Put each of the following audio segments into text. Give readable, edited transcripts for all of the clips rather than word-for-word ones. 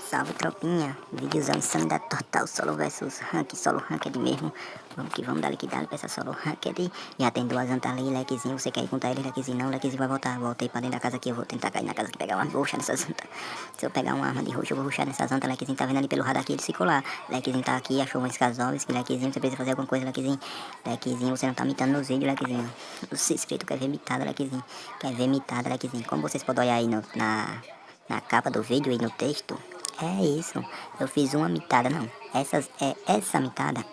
Salve tropinha, videozão insanidade total, solo versus rank, solo ranked mesmo. Vamos que vamos, dar liquidado pra essa solo ranked. Já tem duas antas ali, lequezinho, você quer ir contar ele, lequezinho não, lequezinho vai voltar. Voltei pra dentro da casa aqui, eu vou tentar cair na casa aqui, pegar uma roxa nessas antas. Se eu pegar uma arma de roxo, eu vou ruxar nessas antas, lequezinho tá vendo ali pelo radar aqui, ele se colar. Lequezinho tá aqui, achou uma Skazovski, lequezinho, você precisa fazer alguma coisa, lequezinho. Lequezinho, você não tá mitando nos vídeos, lequezinho. Os inscritos quer ver mitada, lequezinho. Quer ver mitada, lequezinho. Como vocês podem olhar aí na capa do vídeo e no texto, é isso. Eu fiz uma mitada, não. Essa mitada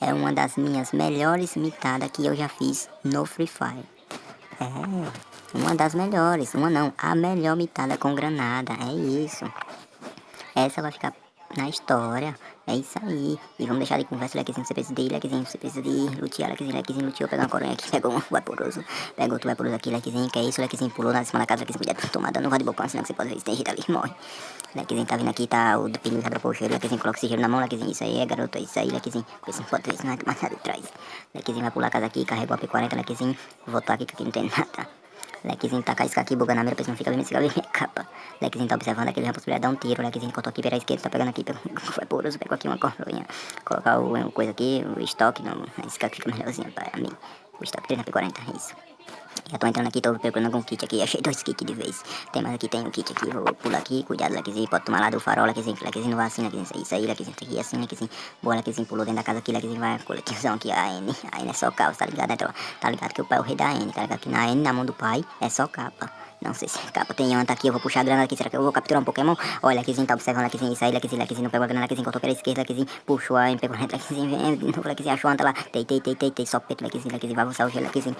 é uma das minhas melhores mitadas que eu já fiz no Free Fire. É, uma das melhores. Uma não, a melhor mitada com granada. É isso. Essa vai ficar na história. É isso aí. E vamos deixar de conversa, lequezinho. Você precisa de ir, lequezinho. Você precisa de lutear, lequezinho, luteou. Pegar uma coronha aqui, pegou um vaporoso. Pegou outro vaporoso aqui, lequezinho. Que é isso, lequezinho. Pulou na cima da casa, lequezinho. Podia tomar dano, não vai de bocão, senão que você pode ver se tem gente ali, morre. Lequezinho tá vindo aqui, tá o pneu já dropou o cheiro. Lequezinho coloca esse cheiro na mão, lequezinho. Isso aí é garoto, é isso aí, lequezinho. Porque você não pode ver, senão vai tomar nada de trás. Lequezinho vai pular a casa aqui, carregou a P40, lequezinho. Voltou aqui, que aqui não tem nada. Lequezinho tá com a isca aqui, bugando a mira, pra você não fica vendo esse minha capa. Lequezinho tá observando aqui, ele já possibilidade de dar um tiro. Lequezinho cortou aqui pela esquerda, tá pegando aqui, foi poroso, pegou aqui uma coronha. Colocar o coisa aqui, o estoque, a isca fica melhorzinho pra mim. O estoque 3 na P40, é isso. Já tô entrando aqui, tô procurando algum kit aqui, achei 2 kits de vez. Tem mais aqui, tem um kit aqui, vou pular aqui, cuidado, lequezinho, pode tomar lá do farol, lequezinho não vai assim, lequezinho, isso aí, lequezinho, tá aqui assim, lequezinho, boa, lequezinho, pulou dentro da casa aqui, lequezinho, vai, coletivão aqui, a N é só caos, tá ligado, né, tá ligado que o pai é o rei da N, tá ligado que na N, na mão do pai, é só capa. Não sei se capa tem anta aqui, eu vou puxar a grana aqui, será que eu vou capturar um Pokémon? Olha, lequezinho, tá observando, lequezinho, isso aí, lequezinho, não pegou a grana, lequezinho, cortou pela esquerda, lequezinho, puxou a M, pegou a lequezinho, vem, de novo, lequezinho, achou a anta lá, tei, só peito, lequezinho, vai avançar o gelo, lequezinho.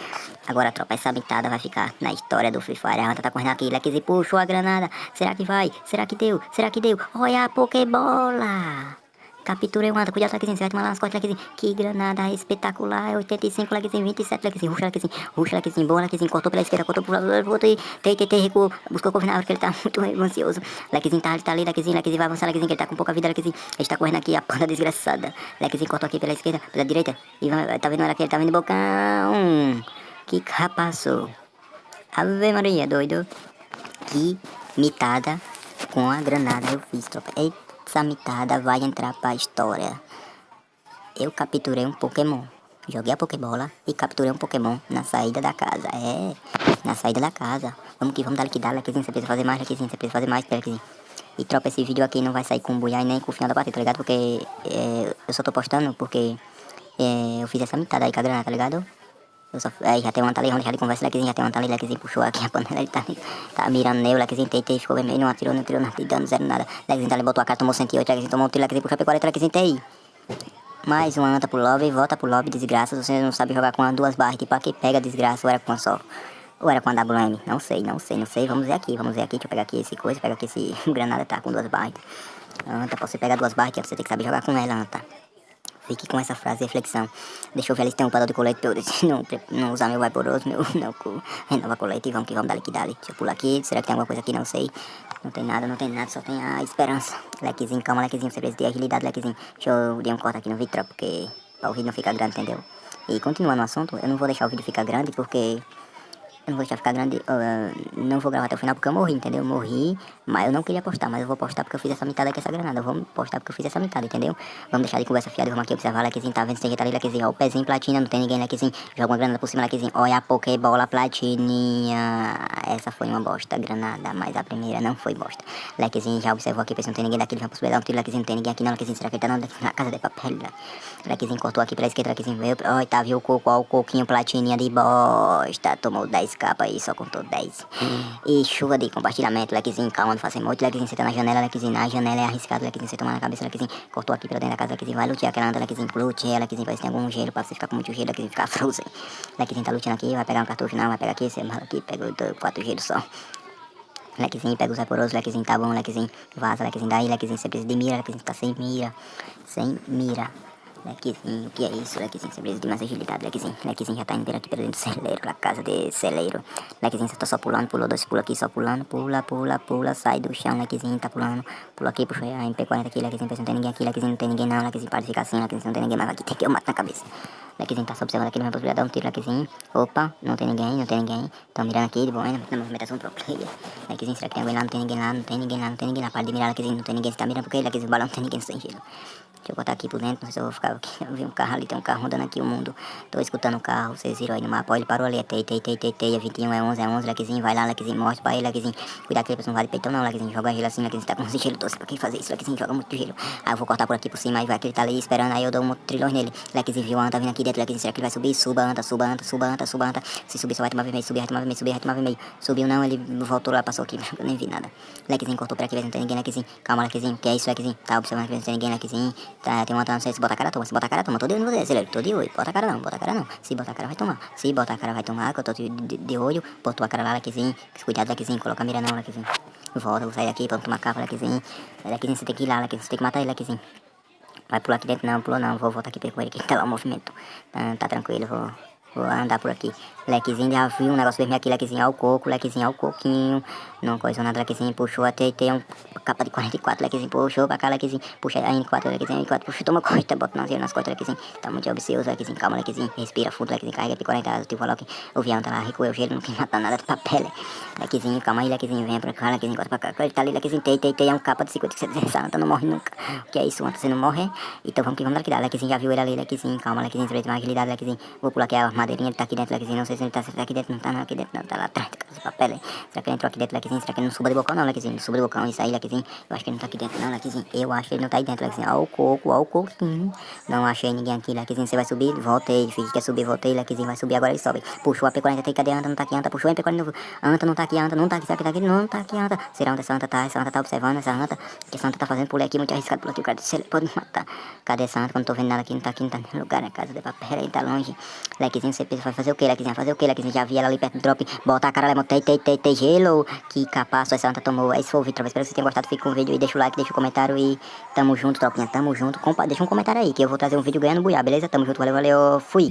Agora, tropa, essa mitada vai ficar na história do Free Fire. A anta tá correndo aqui, lequezinho, puxou a granada, será que vai? Será que deu? Olha a Pokébola! Capturei uma anta, cuidado, lequezinho, você vai tomar lá nas costas, lequezinho. Que granada espetacular, 85, lequezinho, 27, lequezinho, ruxa, lequezinho, boa, lequezinho, cortou pela esquerda, cortou pro lado, voltou e tei, recuou, buscou couve na hora que ele tá muito ansioso. Lequezinho tá ali, lequezinho, vai avançar, lequezinho, que ele tá com pouca vida, lequezinho, ele tá correndo aqui, a panda desgraçada. Lequezinho cortou aqui pela esquerda, pela direita, e vai, tá vendo ela que ele tá vindo bocão. Que capaço. Ave Maria, doido. Que mitada com a granada eu fiz, tropa. Essa mitada vai entrar pra história. Eu capturei um Pokémon. Joguei a Pokébola e capturei um Pokémon na saída da casa. Na saída da casa. Vamos que vamos dar liquidar, lequezinho. Você precisa fazer mais, lequezinho. Você precisa fazer mais, lequezinho. E tropa, esse vídeo aqui não vai sair com buiai nem com o final da partida, tá ligado? Porque eu só tô postando porque eu fiz essa mitada aí com a granada, tá ligado? Aí já tem uma ali, vamos deixar de conversa, lequezinho, já tem uma ali, lequezinho puxou aqui a panela, ele tá mirando nele, lequezinho, tei, ficou vermelho, não atirou, não dando zero nada. Lequezinho tá ali, botou a cara, tomou 108, lequezinho tomou um tiro, lequezinho puxou a P40, lequezinho, tei. Mais uma anta pro lobby, volta pro lobby, desgraça, você não sabe jogar com as duas barras, tipo, aqui pega desgraça, ou era com uma só. Ou era com a WM, não sei, vamos ver aqui, deixa eu pegar aqui esse coisa, pegar aqui esse granada, tá com duas barras. Anta, pra você pegar duas barras, você tem que saber jogar com ela, anta. Fique com essa frase de reflexão. Deixa eu ver se tem um padrão de colete todo. Não usar meu vaporoso, renova colete e vamos que vamos, dali que dali. Deixa eu pular aqui, será que tem alguma coisa aqui? Não sei. Não tem nada, só tem a esperança. Lequezinho, calma, lequezinho, você precisa de agilidade, lequezinho. Deixa eu dar um corte aqui no vídeo, porque pra o vídeo não ficar grande, entendeu? E continuando o assunto, eu não vou deixar o vídeo ficar grande porque eu não vou deixar ficar grande, não vou gravar até o final porque eu morri, entendeu? Eu morri, mas eu não queria postar, mas eu vou postar porque eu fiz essa mitada aqui, essa granada. Eu vou postar porque eu fiz essa mitada, entendeu? Vamos deixar de conversa fiada, vamos aqui observar, lequezinho, tá vendo? Você tá ali, lequezinho, ó, o pezinho platina, não tem ninguém, lequezinho. Joga uma granada por cima, lequezinho, olha a Pokébola platininha. Essa foi uma bosta, granada, mas a primeira não foi bosta. Lequezinho já observou aqui, pensando, não tem ninguém daqui, ele vai possibilitar um tiro, lequezinho, não tem ninguém aqui não, lequezinho, será que ele tá na casa de papel? Lequezinho cortou aqui pela esquerda, lequezinho veio, ó, tá, viu o coco, ó, o coquinho platininha de bosta, tomou 10 capas aí, só contou 10. E chuva de compartilhamento, lequezinho, calma, não faça emote, lequezinho, você tá na janela, lequezinho, na janela é arriscado, lequezinho, você toma na cabeça, lequezinho, cortou aqui pra dentro da casa, lequezinho, vai lutear aquela anda, lequezinho, luteia, lequezinho, vai se tem algum gelo pra você ficar com muito gelo, lequezinho, ficar frozen. Lequezinho tá lutando aqui, vai pegar um cartucho, não, vai pegar aqui, você marra aqui, pega 4 gelos só. Lequezinho, pega os vaporosos, lequezinho, tá bom, lequezinho, vaza, lequezinho, daí, lequezinho, você precisa de mira, lequezinho, tá sem mira. Lequezinho, o que é isso? Lequezinho, você precisa de mais agilidade, lequezinho já tá indo aqui pelo dentro do celeiro, pra casa de celeiro. Lequezinho, você tá só pulando, pulou 2 pulos aqui, só pulando, pula, sai do chão, lequezinho, tá pulando, pula aqui, puxa a MP40 aqui, lequezinho, não tem ninguém aqui, lequezinho, não tem ninguém não, lequezinho, pode ficar assim, lequezinho, não tem ninguém mais aqui, tem que eu mato na cabeça. Lequezinho tá só observando aqui, não vai possibilidade de dar um tiro, lequezinho. Opa, não tem ninguém, não tem ninguém. Tão mirando aqui, de boa, na movimentação pro player. Lequezinho, será que tem alguém lá? Não tem ninguém lá, não tem ninguém lá, não tem ninguém lá. Para de mirar, lequezinho, não tem ninguém. Você tá mirando porque lequezinho, o balão não tem ninguém sem gelo. Deixa eu botar aqui por dentro, não sei se eu vou ficar aqui. Eu vi um carro ali, tem um carro rodando aqui o mundo. Tô escutando o carro, vocês viram aí no mapa. Ó, ele parou ali, é tei, é 21, é 11, lequezinho, vai lá, lequezinho, mostra pra ele, lequezinho. Cuidado que ele não vale peitão não, lequezinho, joga gelo assim, lequezinho, tá com esse gelo doce pra quem fazer isso, lequezinho, joga muito gelo. Aí eu vou cortar por aqui por cima, aí vai que ele tá ali esperando, aí eu dou um trilhão nele. Lequezinho, viu, a anta vindo aqui dentro, lequezinho, será que ele vai subir? Suba, anta. Se subir só vai tomar vermelho, subir, vai tomar vermelho. Subiu não, ele voltou lá, passou aqui, eu nem vi nada. Lequezinho, cortou por aqui, não tem ninguém, lequezinho. Calma, lequezinho, que é isso, lequezinho, tá observando que não tem ninguém, lequezinho. Tá, tem uma anta, não sei se bota a cara, toma, se bota a cara, toma, tô de olho no você, tô de olho, bota a cara não, se botar a cara vai tomar, se botar a cara vai tomar, que eu tô de olho, botou a cara lá, lequezinho, cuidado, lequezinho, coloca a mira não, lequezinho, volta, vou sair daqui pra não tomar capa, lequezinho, você tem que ir lá, lequezinho, você tem que matar ele, lequezinho, vai pular aqui dentro, não, pulou não, vou voltar aqui com ele, que tá lá o movimento, tá tranquilo, vou andar por aqui. Lequezinho já viu um negócio vermelho aqui, lequezinho ao coco, lequezinho ao coquinho. Não coisa nada, lequezinho puxou até tem um capa de 44, lequezinho puxou pra cá, lequezinho. Puxa a N4, lequezinho, N4, puxa, toma costa, bota nas costas, lequezinho. Tá muito obsceso, lequezinho, calma, lequezinho. Respira fundo, lequezinho, carrega P40, tipo logo. O vião tá lá, recuou o gelo, não tem matar nada de papel. Lequezinho, calma aí, lequezinho, vem pra cá, lequezinho, corta pra cá. Ele tá ali, lequezinho, é um capa de 50, essa anta não morre nunca. O que é isso, anta, você não morre? Então vamos que vamos liquidar, lequezinho, já viu ele ali, lequezinho, calma, lequezinho, você vai ter mais agilidade, lequezinho. Vou pular aqui a madeirinha, ele tá aqui dentro, lequezinho, não sei se ele tá aqui dentro, não tá não, aqui dentro não, tá lá atrás, tá com esse papel aí. Será que ele entrou aqui dentro, lequezinho? Será que ele não suba de bocão não, lequezinho? Não suba de bocão, isso aí, lequezinho. Eu acho que ele não tá aqui dentro não, lequezinho. Eu acho que ele não tá aí dentro, lequezinho. Ó o coco, ó o coquinho. Não achei ninguém aqui, lequezinho. Você vai subir? Voltei, filho, quer subir, voltei, lequezinho. Vai subir, agora ele sobe. Puxou a P40, tem, cadê a anta? Não tá aqui, anta, puxou a P40, anta não tá aqui, anta não tá aqui, será que tá aqui? Não tá aqui, anta. Será onde essa anta tá? Essa anta tá observando, essa anta. O que essa anta tá fazendo? Pulei aqui, muito arriscado, pulei aqui, o cara disse, ele pode me matar. Cadê essa anta? Quando tô vendo nada aqui, não tá no lugar, né? Casa de papel, aí tá longe. Lequezinho, você vai fazer o que, lequezinho? Fazer o que, lequezinho? Já vi ela ali perto do drop, bota a cara, leva, gelo. Que capaço essa anta tomou. Esse foi o vídeo, tropa. Espero que vocês tenham gostado. Fique com o vídeo e deixa o like, deixa o comentário e tamo junto, tropinha. Tamo junto. Deixa um comentário aí que eu vou trazer um vídeo ganhando buiá, beleza? Tamo junto, valeu, fui.